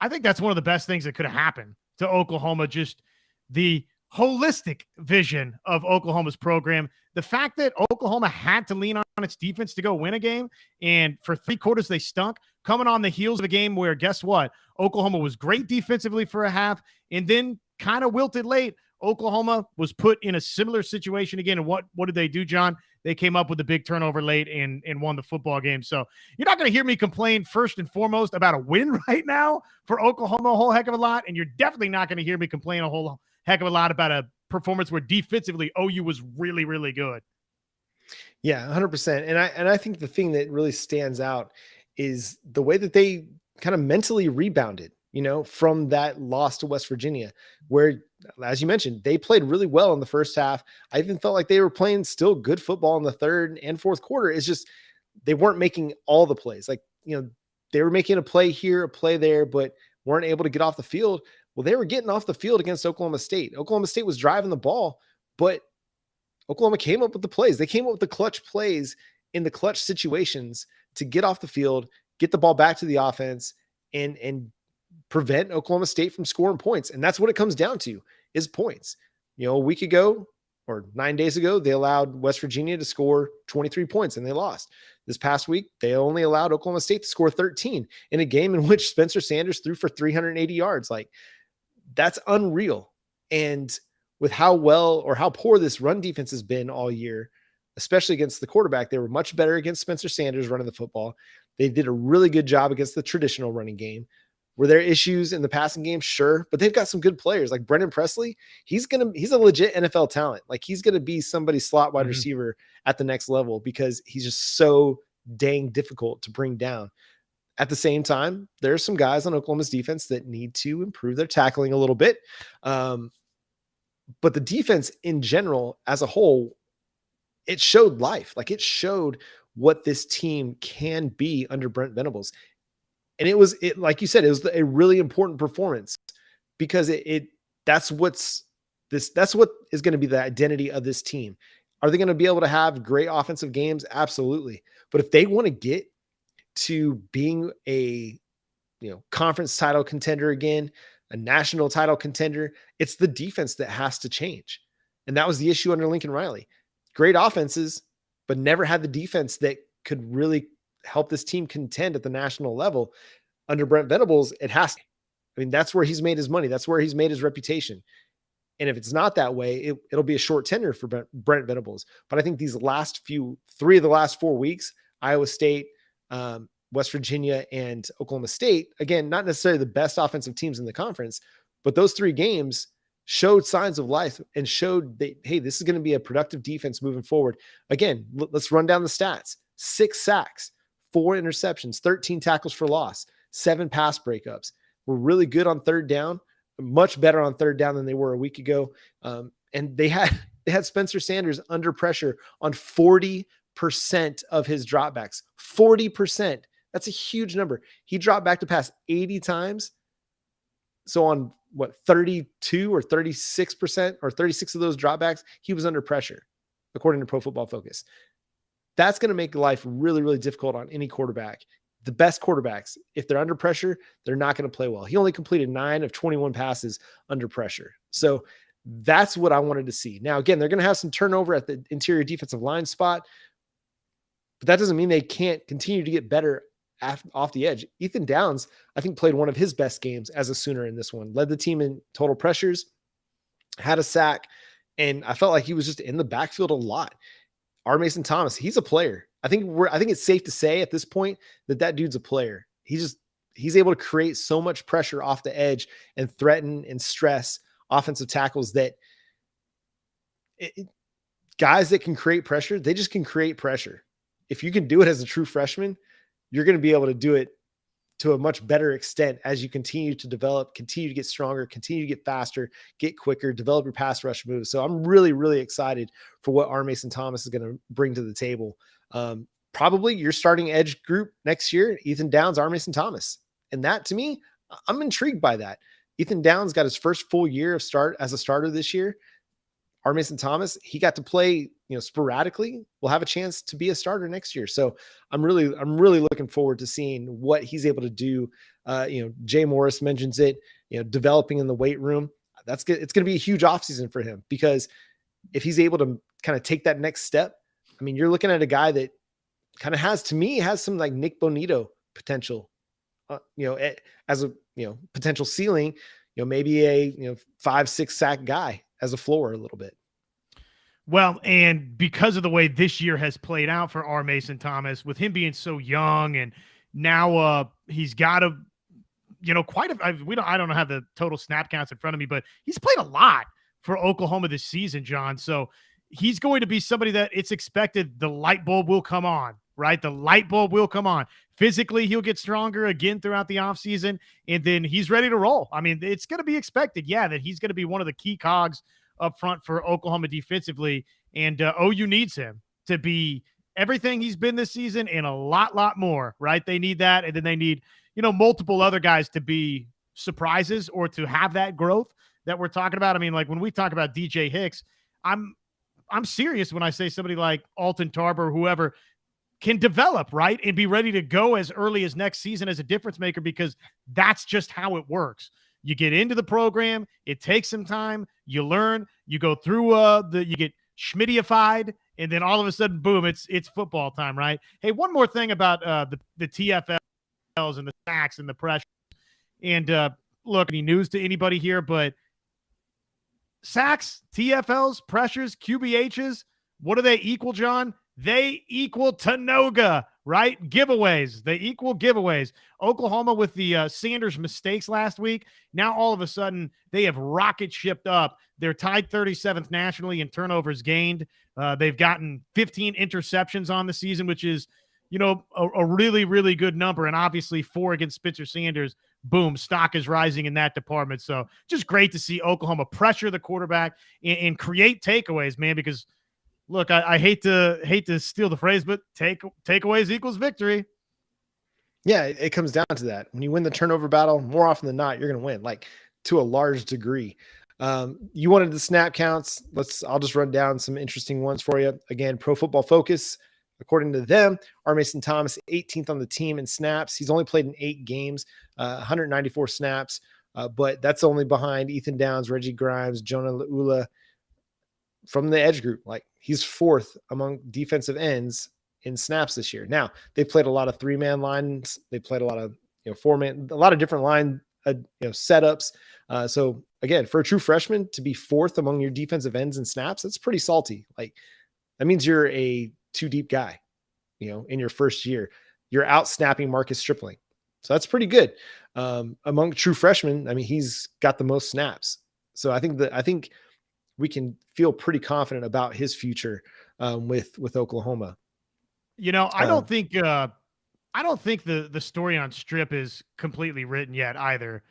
I think that's one of the best things that could have happened to Oklahoma, just the holistic vision of Oklahoma's program. The fact that Oklahoma had to lean on its defense to go win a game, and for 3 quarters they stunk, coming on the heels of a game where, guess what? Oklahoma was great defensively for a half and then kind of wilted late. Oklahoma was put in a similar situation again. And what did they do, John? They came up with a big turnover late and won the football game. So you're not going to hear me complain first and foremost about a win right now for Oklahoma a whole heck of a lot. And you're definitely not going to hear me complain a whole heck of a lot about a performance where defensively OU was really, really good. Yeah, 100%. And I think the thing that really stands out is the way that they kind of mentally rebounded from that loss to West Virginia, where, as you mentioned, they played really well in the first half. I even felt like they were playing still good football in the third and fourth quarter. It's just they weren't making all the plays. Like, they were making a play here, a play there, but weren't able to get off the field. Well, they were getting off the field against Oklahoma State. Oklahoma State was driving the ball, but Oklahoma came up with the plays. They came up with the clutch plays in the clutch situations to get off the field, get the ball back to the offense, and prevent Oklahoma State from scoring points. And that's what it comes down to, is points. A week ago or 9 days ago, they allowed West Virginia to score 23 points and they lost. This past week, they only allowed Oklahoma State to score 13 in a game in which Spencer Sanders threw for 380 yards. Like, that's unreal. And with how well or how poor this run defense has been all year, especially against the quarterback, they were much better against Spencer Sanders running the football. They did a really good job against the traditional running game. Were there issues in the passing game? Sure. But they've got some good players like Brendan Presley. He's a legit NFL talent. Like, he's going to be somebody's slot wide receiver at the next level because he's just so dang difficult to bring down. At the same time, there's some guys on Oklahoma's defense that need to improve their tackling a little bit. But the defense in general, as a whole, it showed life. Like, it showed what this team can be under Brent Venables. And it like you said, it was a really important performance because that's what is going to be the identity of this team. Are they going to be able to have great offensive games? Absolutely. But if they want to get to being a, conference title contender again, a national title contender, it's the defense that has to change. And that was the issue under Lincoln Riley. Great offenses, but never had the defense that could really help this team contend at the national level. Under Brent Venables, it has to. I mean, that's where he's made his money. That's where he's made his reputation. And if it's not that way, it'll be a short tenure for Brent Venables. But I think these three of the last 4 weeks, Iowa State, West Virginia, and Oklahoma State, again, not necessarily the best offensive teams in the conference, but those 3 games showed signs of life and showed that, hey, this is going to be a productive defense moving forward. Again, let's run down the stats. 6 sacks, 4 interceptions, 13 tackles for loss, 7 pass breakups. We're really good on third down, much better on third down than they were a week ago. And they had Spencer Sanders under pressure on 40% of his dropbacks. 40%. That's a huge number. He dropped back to pass 80 times. So on 32 or 36% or 36 of those dropbacks, he was under pressure, according to Pro Football Focus. That's going to make life really, really difficult on any quarterback. The best quarterbacks, if they're under pressure, they're not going to play well. He only completed 9 of 21 passes under pressure. So that's what I wanted to see. Now, again, they're going to have some turnover at the interior defensive line spot, but that doesn't mean they can't continue to get better off the edge. Ethan Downs, I think, played one of his best games as a Sooner in this one. Led the team in total pressures, had a sack, and I felt like he was just in the backfield a lot. R. Mason Thomas, he's a player. I think it's safe to say at this point that dude's a player. He's able to create so much pressure off the edge and threaten and stress offensive tackles that guys that can create pressure, they just can create pressure. If you can do it as a true freshman, you're going to be able to do it to a much better extent as you continue to develop, continue to get stronger, continue to get faster, get quicker, develop your pass rush moves. So I'm really, really excited for what R. Mason Thomas is going to bring to the table. Probably your starting edge group next year, Ethan Downs, R. Mason Thomas. And that, to me, I'm intrigued by that. Ethan Downs got his first full year of start as a starter this year. R. Mason Thomas, he got to play, sporadically. Will have a chance to be a starter next year. So I'm really looking forward to seeing what he's able to do. Jay Morris mentions it, developing in the weight room. That's good. It's going to be a huge offseason for him, because if he's able to kind of take that next step, I mean, you're looking at a guy that kind of has some like Nick Bonito potential, as a, potential ceiling, maybe a, 5-6 sack guy as a floor a little bit. Well, and because of the way this year has played out for R. Mason Thomas, with him being so young, and now he's got I don't have the total snap counts in front of me, but he's played a lot for Oklahoma this season, John. So he's going to be somebody that it's expected the light bulb will come on, right? The light bulb will come on. Physically, he'll get stronger again throughout the offseason, and then he's ready to roll. I mean, it's going to be expected, that he's going to be one of the key cogs up front for Oklahoma defensively, and OU needs him to be everything he's been this season and a lot more, right? They need that, and then they need, multiple other guys to be surprises or to have that growth that we're talking about. I mean, like when we talk about DJ Hicks, I'm serious when I say somebody like Alton Tarber or whoever can develop, right, and be ready to go as early as next season as a difference maker, because that's just how it works. You get into the program, it takes some time, you learn, you go through you get Schmittified, and then all of a sudden, boom, it's football time, right? Hey, one more thing about the TFLs and the sacks and the pressure. And look, any news to anybody here, but sacks, TFLs, pressures, QBHs, what do they equal, John? They equal Tanoga, right? Giveaways. They equal giveaways. Oklahoma with the Sanders mistakes last week. Now all of a sudden they have rocket shipped up. They're tied 37th nationally in turnovers gained. They've gotten 15 interceptions on the season, which is, a really, really good number. And obviously 4 against Spencer Sanders. Boom, stock is rising in that department. So just great to see Oklahoma pressure the quarterback and create takeaways, man, because look, I hate to steal the phrase, but takeaways equals victory. Yeah, it comes down to that. When you win the turnover battle, more often than not, you're going to win, like to a large degree. You wanted the snap counts. I'll just run down some interesting ones for you. Again, Pro Football Focus, according to them, R. Mason Thomas, 18th on the team in snaps. He's only played in 8 games, 194 snaps, but that's only behind Ethan Downs, Reggie Grimes, Jonah Laula from the edge group. Like, he's 4th among defensive ends in snaps this year. Now, they played a lot of 3-man lines. They played a lot of 4-man, a lot of different line setups. So again, for a true freshman to be 4th among your defensive ends in snaps, that's pretty salty. Like, that means you're a 2-deep guy, in your first year. You're out snapping Marcus Stripling. So that's pretty good. Among true freshmen, I mean, he's got the most snaps. So I think we can feel pretty confident about his future with Oklahoma. I don't think the story on Strip is completely written yet either.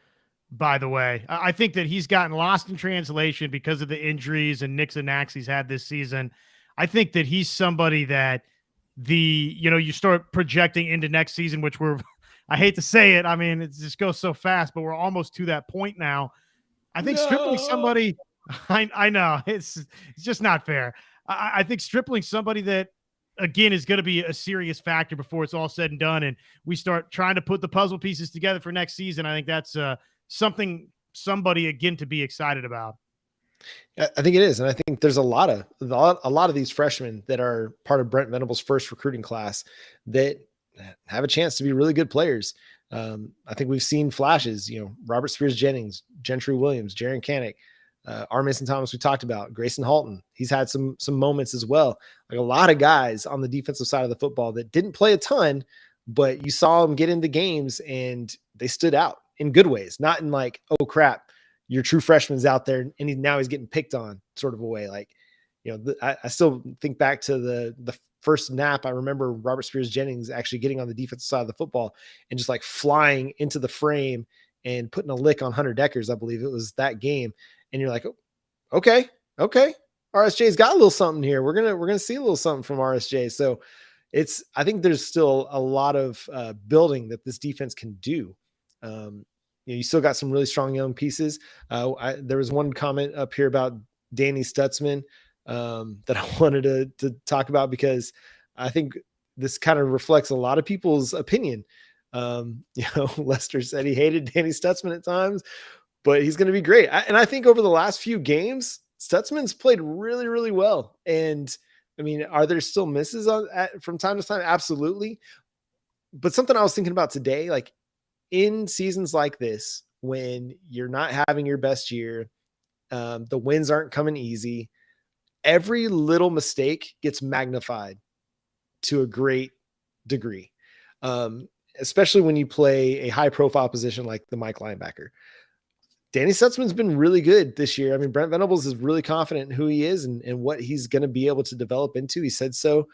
By the way, I think that he's gotten lost in translation because of the injuries and nicks and knacks he's had this season. I think that he's somebody that you start projecting into next season, which I hate to say it. I mean, it just goes so fast, but we're almost to that point now. I think Stripling somebody. I know it's just not fair. I think Stripling somebody that, again, is going to be a serious factor before it's all said and done, and we start trying to put the puzzle pieces together for next season. I think that's somebody again to be excited about. I think it is, and I think there's a lot of these freshmen that are part of Brent Venables' first recruiting class that have a chance to be really good players. I think we've seen flashes. Robert Spears Jennings, Gentry Williams, Jaron Canick. R. Mason Thomas, we talked about. Grayson Halton, he's had some moments as well. Like, a lot of guys on the defensive side of the football that didn't play a ton, but you saw them get into games and they stood out in good ways, not in like, oh crap, your true freshman's out there and now he's getting picked on sort of a way. Like, I still think back to the first snap. I remember Robert Spears Jennings actually getting on the defensive side of the football and just like flying into the frame and putting a lick on Hunter Deckers. I believe it was that game. And you're like, okay. RSJ's got a little something here. We're going to see a little something from RSJ. So I think there's still a lot of building that this defense can do. You still got some really strong young pieces. There was one comment up here about Danny Stutzman that I wanted to talk about, because I think this kind of reflects a lot of people's opinion. Lester said he hated Danny Stutzman at times, but he's going to be great. And I think over the last few games, Stutzman's played really, really well. And I mean, are there still misses from time to time? Absolutely. But something I was thinking about today, like in seasons like this, when you're not having your best year, the wins aren't coming easy, every little mistake gets magnified to a great degree. Especially when you play a high profile position like the Mike linebacker. Danny Stutzman's been really good this year. I mean, Brent Venables is really confident in who he is and what he's going to be able to develop into. He said so.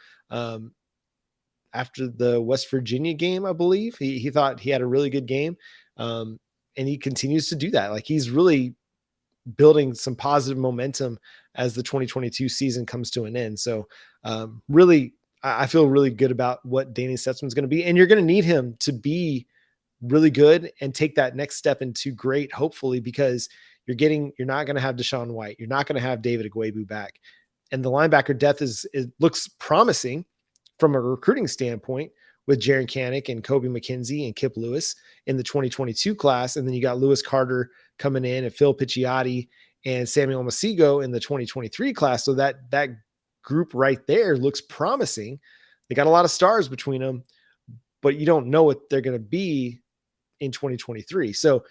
after the West Virginia game, I believe. He thought he had a really good game. And he continues to do that. Like, he's really building some positive momentum as the 2022 season comes to an end. So really, I feel really good about what Danny Stutzman's going to be. And you're going to need him to be really good and take that next step into great, hopefully, because you're not going to have Deshaun White. You're not going to have David Agwebu back. And the linebacker depth it looks promising from a recruiting standpoint with Jaron Kanik and Kobe McKenzie and Kip Lewis in the 2022 class. And then you got Lewis Carter coming in and Phil Picciotti and Samuel Masigo in the 2023 class. So that group right there looks promising. They got a lot of stars between them, but you don't know what they're going to be in 2023. So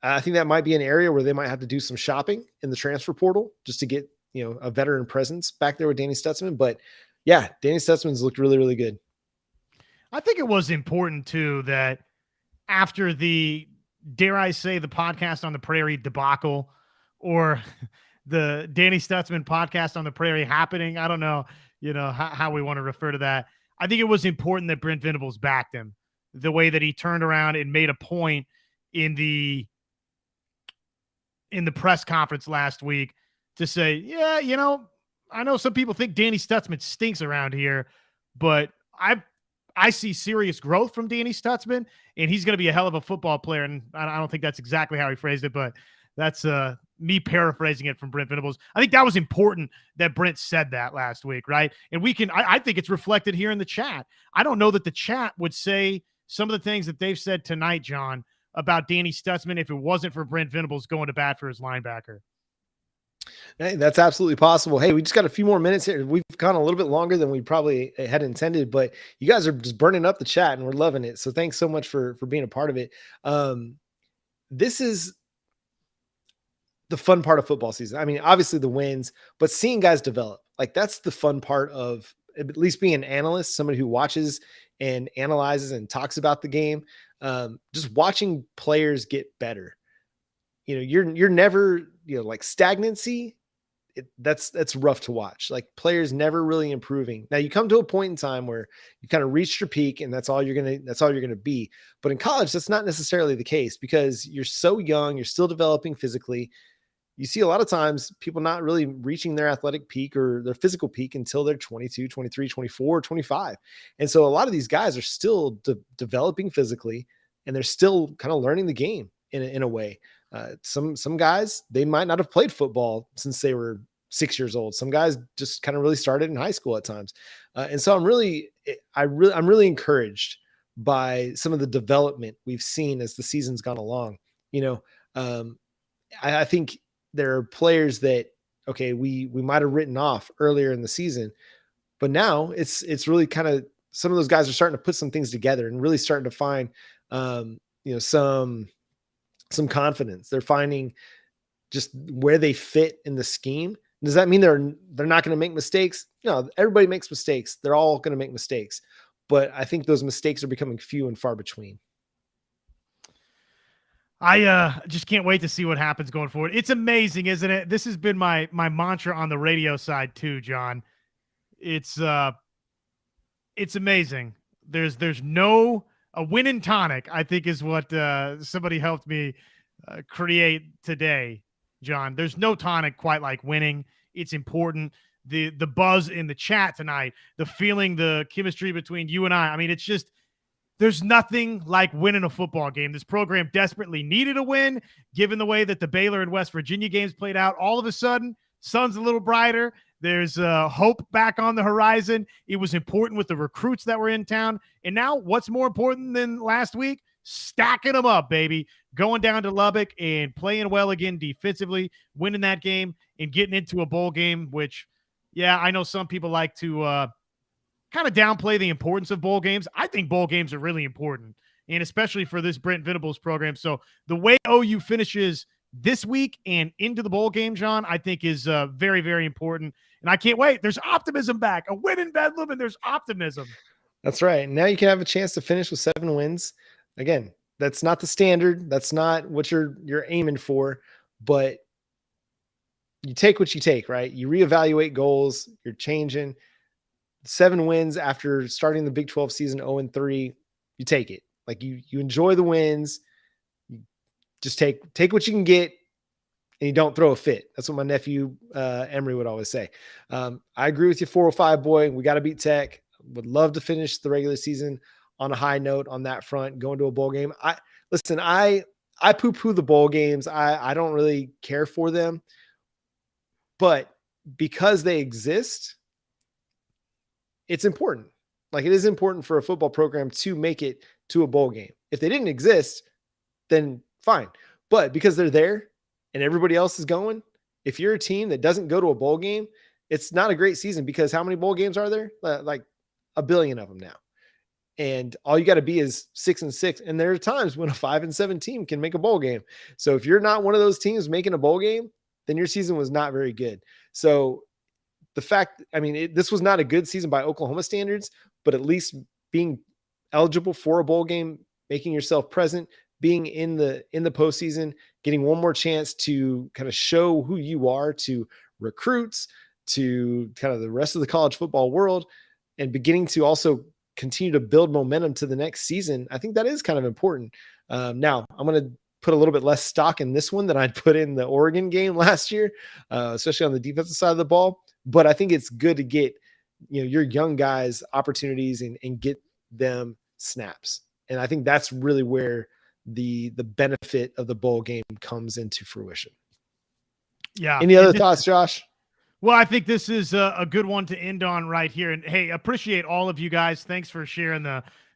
I think that might be an area where they might have to do some shopping in the transfer portal just to get, a veteran presence back there with Danny Stutzman. But yeah, Danny Stutzman's looked really, really good. I think it was important too that after the, dare I say, the podcast on the Prairie debacle, or the Danny Stutzman podcast on the Prairie happening, I don't know, how we want to refer to that. I think it was important that Brent Venables backed him the way that he turned around and made a point in the press conference last week to say, yeah, I know some people think Danny Stutzman stinks around here, but I see serious growth from Danny Stutzman, and he's going to be a hell of a football player. And I don't think that's exactly how he phrased it, but that's me paraphrasing it from Brent Venables. I think that was important that Brent said that last week, right? And I think it's reflected here in the chat. I don't know that the chat would say some of the things that they've said tonight, John, about Danny Stutzman if it wasn't for Brent Venables going to bat for his linebacker. Hey, that's absolutely possible. Hey, we just got a few more minutes here. We've gone a little bit longer than we probably had intended, but you guys are just burning up the chat and we're loving it. So thanks so much for being a part of it. This is the fun part of football season. I mean, obviously the wins, but seeing guys develop, like, that's the fun part of at least being an analyst, somebody who watches and analyzes and talks about the game. Just watching players get better. You're never, like, stagnancy. That's rough to watch. Like, players never really improving. Now you come to a point in time where you kind of reached your peak and that's all you're going to be. But in college, that's not necessarily the case because you're so young, you're still developing physically. You see a lot of times people not really reaching their athletic peak or their physical peak until they're 22, 23, 24, 25. And so a lot of these guys are still developing physically and they're still kind of learning the game in a way. Some guys, they might not have played football since they were 6 years old. Some guys just kind of really started in high school at times. And so I'm really encouraged by some of the development we've seen as the season's gone along. I think there are players that, okay, we might've written off earlier in the season, but now it's really kind of, some of those guys are starting to put some things together and really starting to find, some confidence. They're finding just where they fit in the scheme. Does that mean they're not going to make mistakes? No, everybody makes mistakes. They're all going to make mistakes, but I think those mistakes are becoming few and far between. I just can't wait to see what happens going forward. It's amazing, isn't it? This has been my mantra on the radio side too, John. It's amazing. There's no a win and tonic, I think, is what somebody helped me create today, John. There's no tonic quite like winning. It's important. The buzz in the chat tonight, the feeling, the chemistry between you and I mean, it's just, there's nothing like winning a football game. This program desperately needed a win, given the way that the Baylor and West Virginia games played out. All of a sudden, sun's a little brighter. There's hope back on the horizon. It was important with the recruits that were in town. And now what's more important than last week? Stacking them up, baby. Going down to Lubbock and playing well again defensively, winning that game and getting into a bowl game, which, yeah, I know some people like to kind of downplay the importance of bowl games. I think bowl games are really important, and especially for this Brent Venables program. So the way OU finishes this week and into the bowl game, John, I think is very, very important. And I can't wait. There's optimism back. A win in Bedlam, and there's optimism. That's right. Now you can have a chance to finish with 7 wins. Again, that's not the standard. That's not what you're aiming for, but you take what you take, right? You reevaluate goals. You're changing. 7 wins after starting the Big 12 season 0-3, you take it. Like you enjoy the wins. You just take what you can get, and you don't throw a fit. That's what my nephew Emery would always say. I agree with you, 405 boy. We got to beat Tech. Would love to finish the regular season on a high note on that front, going to a bowl game. I poo-poo the bowl games. I don't really care for them, but because they exist, it's important. Like, it is important for a football program to make it to a bowl game. If they didn't exist, then fine. But because they're there and everybody else is going, if you're a team that doesn't go to a bowl game, it's not a great season, because how many bowl games are there? Like a billion of them now. And all you got to be is 6-6. And there are times when a 5-7 team can make a bowl game. So if you're not one of those teams making a bowl game, then your season was not very good. So the fact, this was not a good season by Oklahoma standards, but at least being eligible for a bowl game, making yourself present, being in the postseason, getting one more chance to kind of show who you are to recruits, to kind of the rest of the college football world, and beginning to also continue to build momentum to the next season. I think that is kind of important. Now I'm going to put a little bit less stock in this one than I'd put in the Oregon game last year, especially on the defensive side of the ball. But I think it's good to get, your young guys opportunities and get them snaps. And I think that's really where the benefit of the bowl game comes into fruition. Yeah. Any other thoughts, Josh? Well, I think this is a good one to end on right here. And hey, appreciate all of you guys. Thanks for sharing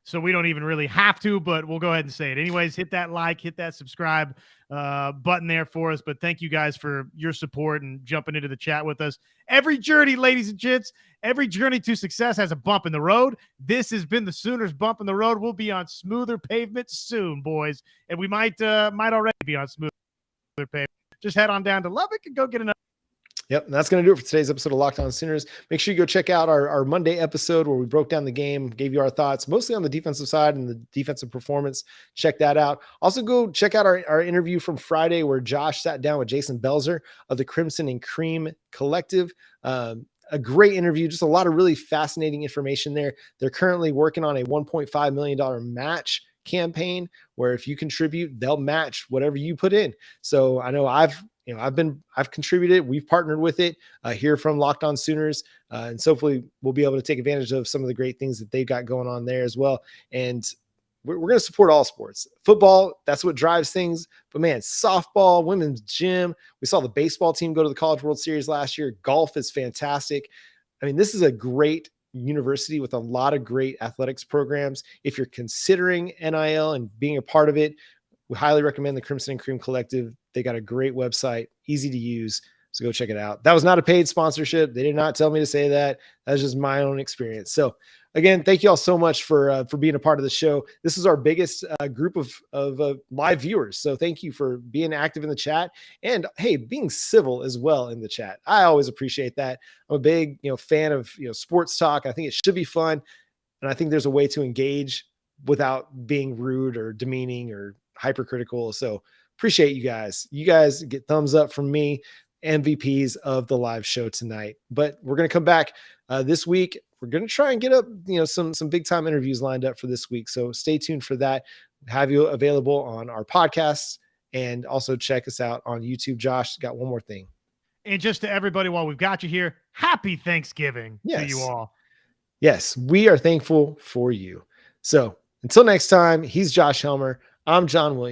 so we don't even really have to, but we'll go ahead and say it. Anyways, hit that like, hit that subscribe button there for us. But thank you guys for your support and jumping into the chat with us. Every journey, ladies and gents, every journey to success has a bump in the road. This has been the Sooners Bump in the Road. We'll be on smoother pavement soon, boys. And we might already be on smoother pavement. Just head on down to Lubbock and go get another. Yep, and that's going to do it for today's episode of Locked On Sooners. Make sure you go check out our Monday episode where we broke down the game, gave you our thoughts, mostly on the defensive side and the defensive performance. Check that out. Also, go check out our interview from Friday where Josh sat down with Jason Belzer of the Crimson and Cream Collective. A great interview, just a lot of really fascinating information there. They're currently working on a $1.5 million match campaign where if you contribute, they'll match whatever you put in. So I know I've contributed. We've partnered with it here from Locked On Sooners. And so hopefully we'll be able to take advantage of some of the great things that they've got going on there as well. And we're going to support all sports. Football, that's what drives things. But man, softball, women's gym. We saw the baseball team go to the College World Series last year. Golf is fantastic. This is a great university with a lot of great athletics programs. If you're considering NIL and being a part of it, we highly recommend the Crimson and Cream Collective. They got a great website, easy to use. So go check it out. That was not a paid sponsorship. They did not tell me to say that. That's just my own experience. So again, thank you all so much for being a part of the show. This is our biggest group of live viewers. So thank you for being active in the chat and hey, being civil as well in the chat. I always appreciate that. I'm a big, fan of, sports talk. I think it should be fun. And I think there's a way to engage without being rude or demeaning or hypercritical. So appreciate you guys. You guys get thumbs up from me, MVPs of the live show tonight. But we're going to come back this week. We're going to try and get up, some big time interviews lined up for this week. So stay tuned for that. Have you available on our podcasts and also check us out on YouTube. Josh got one more thing. And just to everybody, while we've got you here, happy Thanksgiving to you all. Yes, we are thankful for you. So until next time, he's Josh Helmer. I'm John Williams.